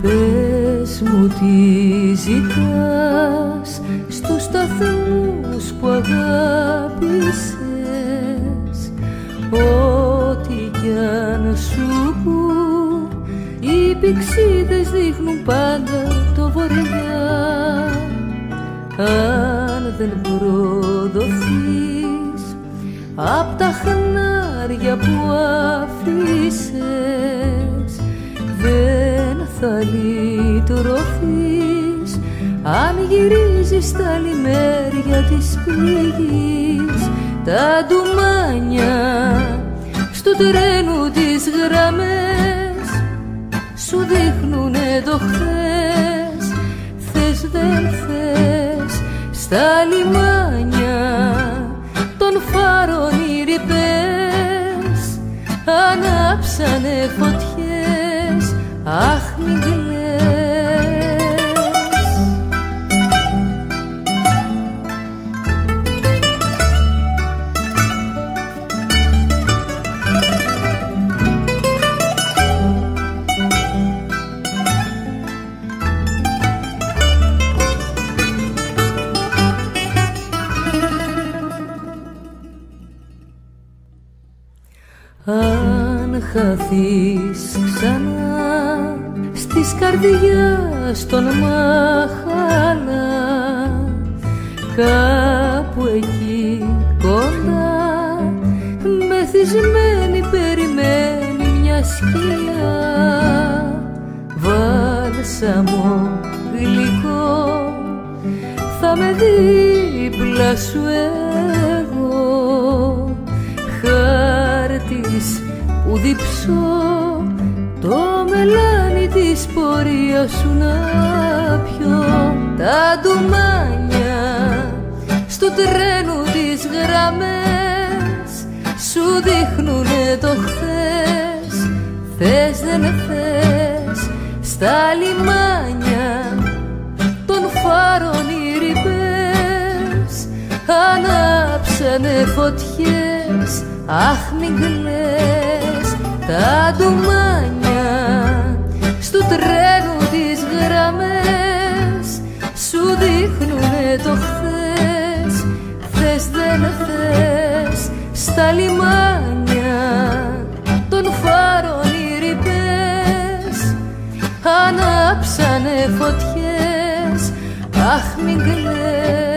Πες μου τι ζητάς στους σταθμούς που αγάπησες, ό,τι κι αν σου πουν, οι πηξίδες δείχνουν πάντα το βορειά. Αν δεν προδοθείς απ' τα χνάρια που αφήσες, δεν θα λυτρωθείς αν γυρίζεις στα λιμέρια της πληγής. Τα ντουμάνια στου τρένου τις γραμμές σου δείχνουνε το χθες. Θες δεν θες, στα λιμάνια των φάρων οι ρηπές ανάψανε φωτιές. Αχ, μην κλαις. Αν χαθείς ξανά στις καρδιάς των μαχάλα, κάπου εκεί κοντά μεθυσμένη περιμένει μια σκιά. Βάλσαμο γλυκό θα με δίπλα σου εγώ, χάρτης που διψώ το μελάνι της πορείας σου να πιω. Τα ντουμάνια στο τρένου τις γραμμές σου δείχνουνε το χθες. Θες δεν θες, στα λιμάνια των φάρων οι ρηπές ανάψανε φωτιές. Αχ, μην κλαις. Τα ντουμάνια στου τρένου τις γραμμές σου δείχνουνε το χθες. Θες δεν θες, στα λιμάνια των φάρων οι ρηπές ανάψανε φωτιές. Αχ, μην κλαις.